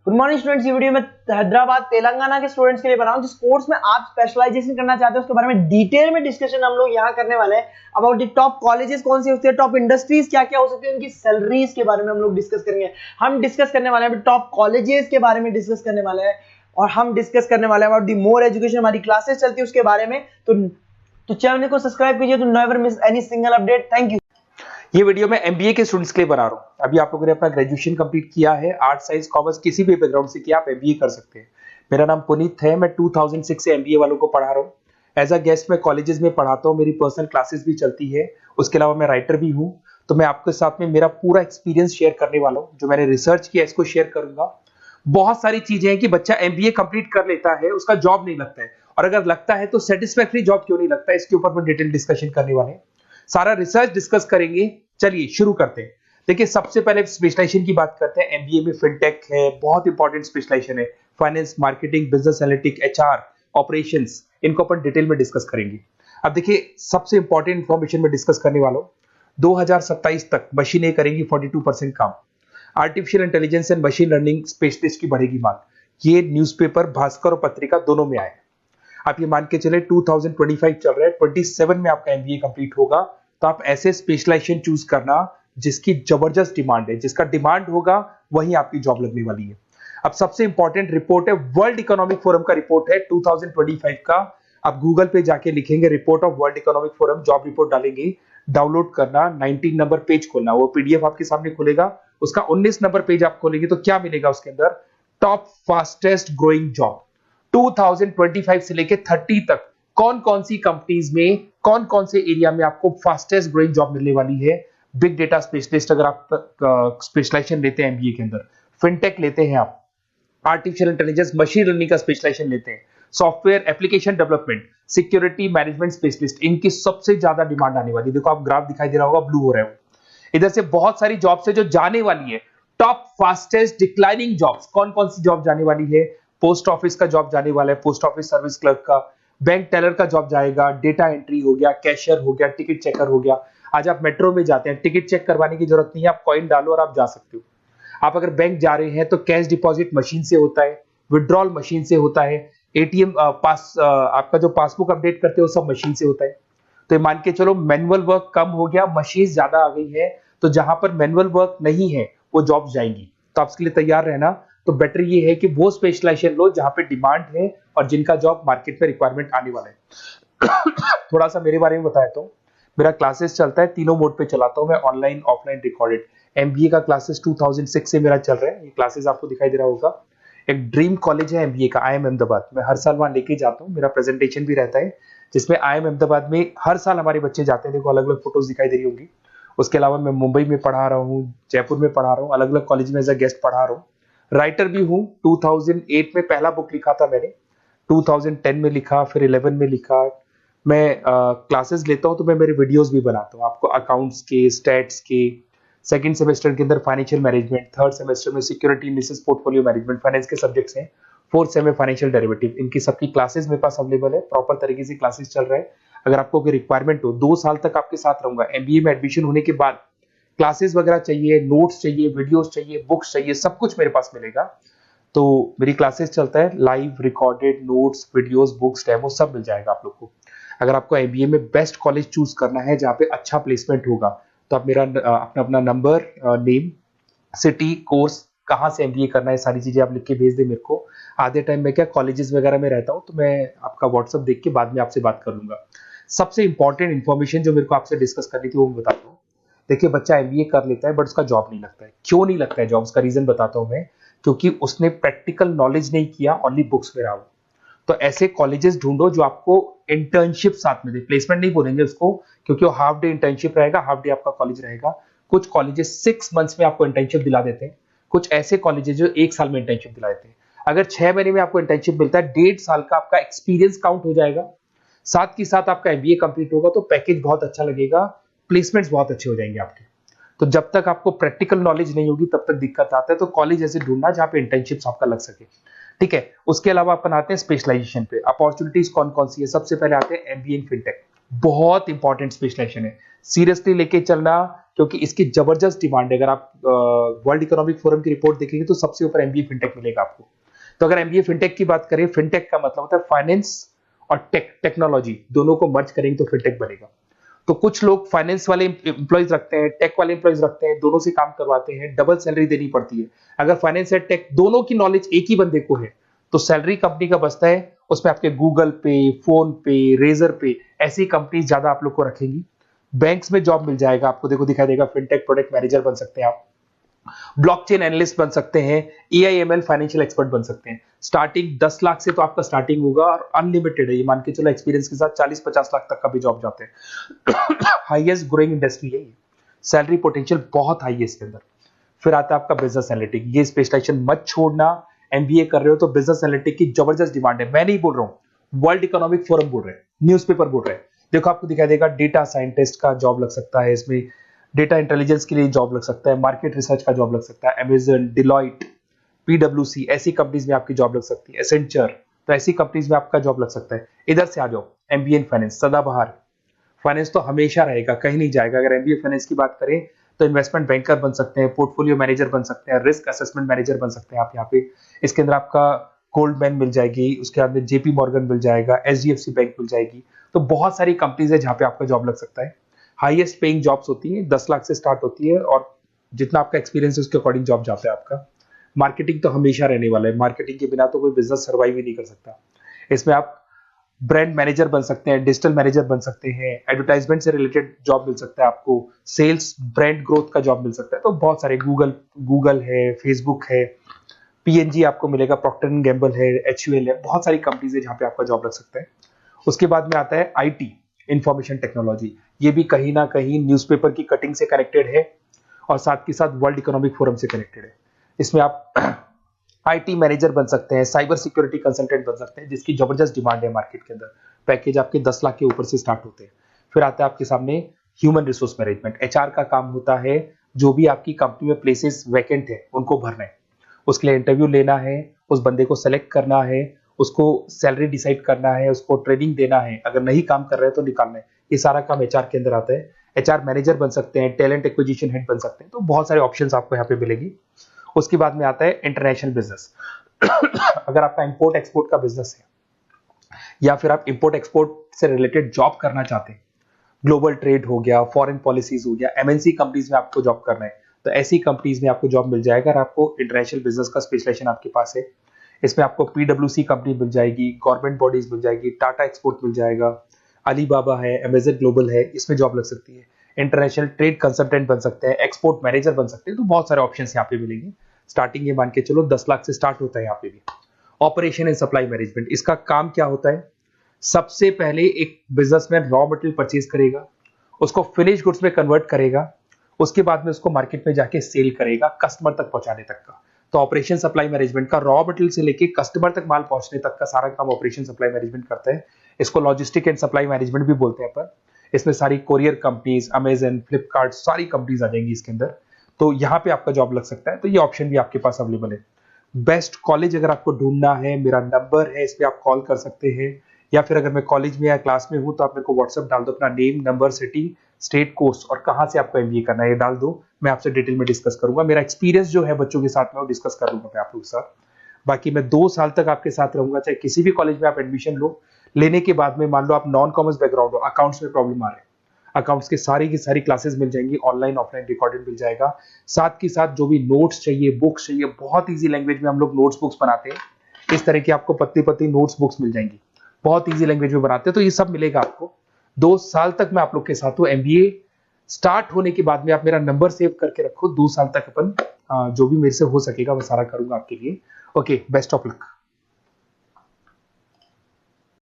Good morning students, ये video मैं हैदराबाद तेलंगाना के स्टूडेंट्स के लिए बना रहा हूं जिस कोर्स में आप स्पेशलाइजेशन करना चाहते हैं उसके बारे में डिटेल में डिस्कशन हम लोग यहाँ करने वाले हैं। अबाउट द टॉप कॉलेजेस कौन सी होती है, टॉप इंडस्ट्रीज क्या क्या हो सकती है, उनकी सैलरीज के बारे में हम लोग डिस्कस करेंगे। हम डिस्कस करने वाले हैं टॉप कॉलेजेस के बारे में डिस्कस करने वाले हैं और हम डिस्कस करने वाले हैं अबाउट द मोर एजुकेशन, हमारी क्लासेस चलती है उसके बारे में। तो चैनल को सब्सक्राइब कीजिए to never miss any single update. Thank you. ये वीडियो मैं एमबीए के स्टूडेंट्स के लिए बना रहा हूं। अभी आप लोगों ने अपना ग्रेजुएशन कंप्लीट किया है, आर्ट साइंस कॉमर्स किसी भी बैकग्राउंड से किया आप एमबीए कर सकते हैं। मेरा नाम पुनीत है, मैं 2006 से एमबीए वालों को पढ़ा रहा हूं। एज अ गेस्ट मैं कॉलेजेस में पढ़ाता हूं, मेरी पर्सनल क्लासेस भी चलती है। उसके अलावा मैं राइटर भी हूं। तो मैं आपके साथ में मेरा पूरा एक्सपीरियंस शेयर करने वाला हूं, जो मैंने रिसर्च किया इसको शेयर करूंगा। बहुत सारी चीजें हैं कि बच्चा एमबीए कंप्लीट कर लेता है, उसका जॉब नहीं लगता है, और अगर लगता है तो सेटिस्फैक्टरी जॉब क्यों नहीं लगता है, इसके ऊपर मैं डिटेल डिस्कशन करने वाले हैं। सारा रिसर्च डिस्कस करेंगे। चलिए शुरू करते हैं। देखिए, सबसे पहले स्पेशलाइजेशन की बात करते हैं। एमबीए में फिनटेक है, बहुत इंपॉर्टेंट स्पेशलाइजेशन है। Finance, marketing, business analytic, HR, operations, इनको अपन डिटेल में डिस्कस करेंगे। अब देखिए, सबसे इंपॉर्टेंट इंफॉर्मेशन में डिस्कस करने वाला हूं। 2027 तक मशीनें करेंगी 42% काम। Artificial intelligence and machine learning specialist की बढ़ेगी मांग। ये न्यूज़पेपर भास्कर और पत्रिका दोनों में आए। आप ये मान के चले 2025 चल रहा है, 27 में आपका एमबीए कंप्लीट होगा। तो आप ऐसे स्पेशलाइजेशन चूज करना जिसकी जबरदस्त डिमांड है, जिसका डिमांड होगा वहीं आपकी जॉब लगने वाली है। अब सबसे इंपॉर्टेंट रिपोर्ट है, वर्ल्ड इकोनॉमिक फोरम का रिपोर्ट है 2025 का। आप गूगल पे जाके लिखेंगे report of world economic forum, job report डालेंगे, डाउनलोड करना, 19 नंबर पेज खोलना, वो पीडीएफ आपके सामने खुलेगा। उसका 19 नंबर पेज आप खोलेंगे तो क्या मिलेगा उसके अंदर, टॉप फास्टेस्ट ग्रोइंग जॉब 2025 से लेके 30 तक कौन कौन सी कंपनीज में, कौन कौन से एरिया में आपको फास्टेस्ट ग्रोइंग जॉब मिलने वाली है। बिग डेटा स्पेशलिस्ट अगर आप स्पेशलाइजेशन लेते हैं एमबीए के अंदर, फिनटेक लेते हैं आप, आर्टिफिशियल इंटेलिजेंस मशीन लर्निंग का स्पेशलाइजेशन लेते हैं, software application development, security management specialist, इनकी सबसे ज्यादा डिमांड आने वाली है। देखो आप ग्राफ दिखाई दे रहा होगा, ब्लू हो रहा है। इधर से बहुत सारी जॉब्स है जो जाने वाली है। टॉप फास्टेस्ट डिक्लाइनिंग जॉब्स, कौन कौन सी जॉब जाने वाली है। पोस्ट ऑफिस का जॉब जाने वाला है, पोस्ट ऑफिस सर्विस क्लर्क का, बैंक टेलर का जॉब जाएगा, डेटा एंट्री हो गया, कैशियर हो गया, टिकट चेकर हो गया। आज आप मेट्रो में जाते हैं, टिकट चेक करवाने की जरूरत नहीं है, आप कॉइन डालो और आप जा सकते हो। आप अगर बैंक जा रहे हैं तो कैश डिपॉजिट मशीन से होता है, विड्रॉल मशीन से होता है, एटीएम आपका जो पासबुक अपडेट करते हो सब मशीन से होता है। तो ये मान के चलो मैनुअल वर्क कम हो गया, मशीन ज्यादा आ गई है, तो जहां पर मैनुअल वर्क नहीं है वो जॉब जाएंगी। तो आप इसके लिए तैयार रहना। तो बेटर ये है कि वो स्पेशलाइजेशन लो जहां पे डिमांड है और जिनका जॉब मार्केट में रिक्वायरमेंट आने वाला है। थोड़ा सा मेरे बारे में बताया तो मेरा क्लासेस चलता है, तीनों मोड पे चलाता हूं मैं, ऑनलाइन, ऑफलाइन, रिकॉर्डेड। एमबीए का क्लासेस 2006 से मेरा चल रहा है। ये क्लासेस आपको दिखाई दे रहा होगा। एक ड्रीम कॉलेज है एमबीए का, IIM अहमदाबाद। मैं हर साल वहां लेके जाता हूँ, मेरा प्रेजेंटेशन भी रहता है जिसमें IIM अहमदाबाद में हर साल हमारे बच्चे जाते हैं। देखो अलग अलग फोटोज दिखाई दे रही होंगी। उसके अलावा मैं मुंबई में पढ़ा रहा हूँ, जयपुर में पढ़ा रहा हूँ, अलग अलग कॉलेज में एज अ गेस्ट पढ़ा रहा हूँ। राइटर भी हूँ। 2008 में पहला बुक लिखा था मैंने, 2010 में लिखा, फिर 11 में लिखा। मैं क्लासेस लेता हूँ तो मैं मेरे वीडियोस भी बनाता हूँ आपको, अकाउंट्स के, स्टैट्स के। सेकंड सेमेस्टर के अंदर फाइनेंशियल मैनेजमेंट, थर्ड सेमेस्टर में security analysis, portfolio management, finance के सब्जेक्ट्स हैं। फोर्थ सेम में फाइनेंशियल डेरिवेटिव, इनकी सबकी क्लासेस मेरे पास अवेलेबल है, प्रॉपर तरीके से क्लासेस चल रहा है। अगर आपको कोई रिक्वायरमेंट हो, 2 साल तक आपके साथ रहूंगा। एमबीए में एडमिशन होने के बाद क्लासेस वगैरह चाहिए, नोट्स चाहिए, वीडियोस चाहिए, बुक्स चाहिए, सब कुछ मेरे पास मिलेगा। तो मेरी क्लासेस चलता है, live, recorded, notes, videos, books, demo सब मिल जाएगा आप लोग को। अगर आपको एमबीए में बेस्ट कॉलेज चूज करना है जहाँ पे अच्छा प्लेसमेंट होगा, तो आप मेरा अपना नंबर, नेम, सिटी, कोर्स, कहाँ से एमबीए करना है, सारी चीजें आप लिख के भेज दे मेरे को। आधे टाइम में क्या कॉलेजेस वगैरह में रहता हूँ, तो मैं आपका व्हाट्सअप देख के बाद में आपसे बात कर लूंगा। सबसे इंपॉर्टेंट इन्फॉर्मेशन जो मेरे को आपसे डिस्कस करनी थी वो मैं बताता हूँ। देखिए, बच्चा एमबीए कर लेता है बट उसका जॉब नहीं लगता है। क्यों नहीं लगता है जॉब, उसका रीजन बताता हूं मैं। क्योंकि उसने प्रैक्टिकल नॉलेज नहीं किया, ओनली बुक्स में रहा हो। तो ऐसे कॉलेजेस ढूंढो जो आपको इंटर्नशिप साथ में दे। प्लेसमेंट नहीं बोलेंगे उसको, क्योंकि वो हाफ डे इंटर्नशिप रहेगा, हाफ डे आपका कॉलेज रहेगा। कुछ कॉलेजेस 6 मंथ्स में आपको इंटर्नशिप दिला देते हैं, कुछ ऐसे कॉलेजेस जो 1 साल में इंटर्नशिप दिला देते हैं। अगर 6 महीने में आपको इंटर्नशिप मिलता है, 1.5 साल का आपका एक्सपीरियंस काउंट हो जाएगा। साथ के साथ आपका एमबीए कंप्लीट होगा तो पैकेज बहुत अच्छा लगेगा, प्लेसमेंट्स बहुत अच्छे हो जाएंगे आपके। तो जब तक आपको प्रैक्टिकल नॉलेज नहीं होगी तब तक दिक्कत आता है। तो कॉलेज ऐसे ढूंढना जहां पे इंटर्नशिप्स आपका लग सके, ठीक है। उसके अलावा अपन आते हैं स्पेशलाइजेशन पे। अपॉर्चुनिटीज कौन कौन सी है, सबसे पहले आते हैं एमबीए इन फिनटेक। बहुत इंपॉर्टेंट स्पेशलाइजेशन है, सीरियसली लेके चलना। क्योंकि इसकी जबरदस्त डिमांड है। अगर आप वर्ल्ड इकोनॉमिक फोरम की रिपोर्ट देखेंगे तो सबसे ऊपर एमबीए फिनटेक मिलेगा आपको। तो अगर एमबीए फिनटेक की बात करें, फिनटेक का मतलब होता है फाइनेंस और टेक्नोलॉजी दोनों को मर्ज करेंगे तो फिनटेक बनेगा। तो कुछ लोग फाइनेंस वाले एम्प्लॉइज रखते हैं, टेक वाले एम्प्लॉइज रखते हैं, दोनों से काम करवाते हैं, डबल सैलरी देनी पड़ती है। अगर फाइनेंस या टेक दोनों की नॉलेज एक ही बंदे को है तो सैलरी कंपनी का बचता है, उसमें आपके गूगल पे, फोन पे, रेजर पे ऐसी कंपनी ज्यादा आप लोग को रखेंगी। बैंक्स में जॉब मिल जाएगा आपको, देखो दिखाई देगा, फिनटेक प्रोडक्ट मैनेजर बन सकते हैं आप, ब्लॉकचेन एनालिस्ट बन सकते हैं, एआईएमएल फाइनेंशियल एक्सपर्ट बन सकते हैं। स्टार्टिंग 10 लाख से तो आपका स्टार्टिंग होगा और अनलिमिटेड है, ये मान के चलो एक्सपीरियंस के साथ 40-50 लाख तक का भी जॉब जाते हैं। हाईएस्ट ग्रोइंग इंडस्ट्री है ये, सैलरी पोटेंशियल बहुत हाई है इसके अंदर। फिर आता है आपका बिजनेस एनालिटिक, ये स्पेशलाइजेशन मत छोड़ना। एमबीए कर रहे हो तो बिजनेस एनालिटिक की जबरदस्त डिमांड है। मैं नहीं बोल रहा हूं, वर्ल्ड इकोनॉमिक फोरम बोल रहे हैं, न्यूज़पेपर बोल रहे हैं। देखो आपको दिखाई देगा, डेटा साइंटिस्ट का जॉब लग सकता है इसमें, डेटा इंटेलिजेंस के लिए जॉब लग सकता है, मार्केट रिसर्च का जॉब लग सकता है, अमेजन, डिलॉइट, पीडब्ल्यूसी ऐसी कंपनीज में आपकी जॉब लग सकती है, एसेंचर, तो ऐसी कंपनीज में आपका जॉब लग सकता है। इधर से आ जाओ, एमबीए इन फाइनेंस सदाबहार, फाइनेंस तो हमेशा रहेगा, कहीं नहीं जाएगा। अगर एमबीए फाइनेंस की बात करें तो इन्वेस्टमेंट बैंकर बन सकते हैं, पोर्टफोलियो मैनेजर बन सकते हैं, रिस्क असेसमेंट मैनेजर बन सकते हैं आप यहाँ पे। इसके अंदर आपका गोल्डमैन मिल जाएगी, उसके बाद में जेपी मॉर्गन मिल जाएगा, एचडीएफसी बैंक मिल जाएगी। तो बहुत सारी कंपनीज है जहाँ पे आपका जॉब लग सकता है। हाईएस्ट पेइंग जॉब्स होती हैं, 10 लाख से स्टार्ट होती है और जितना आपका एक्सपीरियंस है उसके अकॉर्डिंग जॉब जाता है आपका। मार्केटिंग तो हमेशा रहने वाला है, मार्केटिंग के बिना तो कोई बिजनेस सर्वाइव ही नहीं कर सकता। इसमें आप ब्रांड मैनेजर बन सकते हैं, डिजिटल मैनेजर बन सकते हैं, एडवर्टाइजमेंट से रिलेटेड जॉब मिल सकता है आपको, सेल्स ब्रांड ग्रोथ का जॉब मिल सकता है। तो बहुत सारे गूगल है, फेसबुक है, पीएनजी आपको मिलेगा, प्रॉक्टर एंड गैम्बल है, एचयूएल है, बहुत सारी कंपनीज है जहाँ पे आपका जॉब लग सकता है। उसके बाद में आता है आईटी, इंफॉर्मेशन टेक्नोलॉजी, ये भी कहीं ना कहीं न्यूज़पेपर की कटिंग से कनेक्टेड है और साथ के साथ वर्ल्ड इकोनॉमिक फोरम से कनेक्टेड है। इसमें आप आईटी मैनेजर बन सकते हैं, साइबर सिक्योरिटी कंसल्टेंट बन सकते हैं, जिसकी जबरदस्त डिमांड है मार्केट के अंदर। पैकेज आपके 10 लाख के ऊपर से स्टार्ट होते हैं। फिर आता है आपके सामने ह्यूमन रिसोर्स मैनेजमेंट, एचआर का काम होता है, जो भी आपकी कंपनी में प्लेसेस वैकेंट है उनको भरना है, उसके लिए इंटरव्यू लेना है, उस बंदे को सेलेक्ट करना है, उसको सैलरी डिसाइड करना है, उसको ट्रेनिंग देना है, अगर नहीं काम कर रहे हैं तो निकालना है। ये सारा काम एचआर के अंदर आता है। एचआर मैनेजर बन सकते हैं, टैलेंट एक्विजिशन हेड बन सकते हैं, तो बहुत सारे ऑप्शंस आपको यहाँ पे मिलेगी। उसके बाद में आता है इंटरनेशनल बिजनेस। अगर आपका इंपोर्ट एक्सपोर्ट का बिजनेस है या फिर आप इंपोर्ट एक्सपोर्ट से रिलेटेड जॉब करना चाहते हैं, ग्लोबल ट्रेड हो गया, फॉरेन पॉलिसीज हो गया, एमएनसी कंपनीज में आपको जॉब करना है, तो ऐसी कंपनीज में आपको जॉब मिल जाएगा। अगर आपको इंटरनेशनल बिजनेस का स्पेशलाइजेशन आपके पास है, इसमें आपको पीडब्ल्यूसी कंपनी मिल जाएगी, गवर्नमेंट बॉडीज मिल जाएगी, टाटा एक्सपोर्ट मिल जाएगा, अलीबाबा है, अमेजन ग्लोबल है, इसमें जॉब लग सकती है। इंटरनेशनल ट्रेड कंसल्टेंट बन सकते हैं, एक्सपोर्ट मैनेजर बन सकते हैं, तो बहुत सारे ऑप्शंस यहाँ पे मिलेंगे। स्टार्टिंग ये मान के चलो 10 लाख से स्टार्ट होता है यहाँ पे भी। ऑपरेशन एंड सप्लाई मैनेजमेंट, इसका काम क्या होता है? सबसे पहले एक बिजनेसमैन रॉ मटेरियल परचेज करेगा, उसको फिनिश गुड्स में कन्वर्ट करेगा, उसके बाद में उसको मार्केट में जाके सेल करेगा कस्टमर तक पहुंचाने तक का। तो ऑपरेशन सप्लाई मैनेजमेंट का रॉ मटेरियल से लेके कस्टमर तक माल पहुंचने तक का सारा काम ऑपरेशन सप्लाई मैनेजमेंट करता है। इसको लॉजिस्टिक एंड सप्लाई मैनेजमेंट भी बोलते हैं पर। इसमें सारी कोरियर कंपनीज, अमेजन, फ्लिपकार्ट, सारी कंपनीज आ जाएंगी इसके अंदर। तो यहाँ पे आपका जॉब लग सकता है। तो ये ऑप्शन भी आपके पास अवेलेबल है। बेस्ट कॉलेज अगर आपको ढूंढना है, मेरा नंबर है, इस पे आप कॉल कर सकते हैं, या फिर अगर मैं कॉलेज में या क्लास में हूं तो आप मेरे को व्हाट्सएप डाल दो, अपना name, number, city, state, course और कहां से आपको एमबीए करना है ये डाल दो। मैं आपसे डिटेल में डिस्कस करूंगा। मेरा एक्सपीरियंस जो है बच्चों के साथ में वो डिस्कस कर लूंगा मैं आप लोगों के साथ। बाकी मैं 2 साल तक आपके साथ रहूंगा, चाहे किसी भी कॉलेज में आप एडमिशन लो। लेने के बाद में मान लो आप नॉन कॉमर्स बैकग्राउंड हो, अकाउंट्स में प्रॉब्लम आ रहा है, अकाउंट्स की सारी क्लासेस मिल जाएंगी, ऑनलाइन ऑफलाइन रिकॉर्डेड मिल जाएगा। साथ के साथ जो भी नोट्स चाहिए, बुक्स चाहिए, बहुत ईजी लैंग्वेज में हम लोग नोट्स बुक्स बनाते हैं। इस तरह की आपको पतली पतली नोट्स बुक्स मिल जाएंगी, बहुत ईजी लैंग्वेज में बनाते हैं। तो ये सब मिलेगा आपको। 2 साल तक मैं आप लोग के साथ हूँ। एमबीए स्टार्ट होने के बाद में आप मेरा नंबर सेव करके रखो। 2 साल तक अपन जो भी मेरे से हो सकेगा वो सारा करूंगा आपके लिए। Okay, best of luck.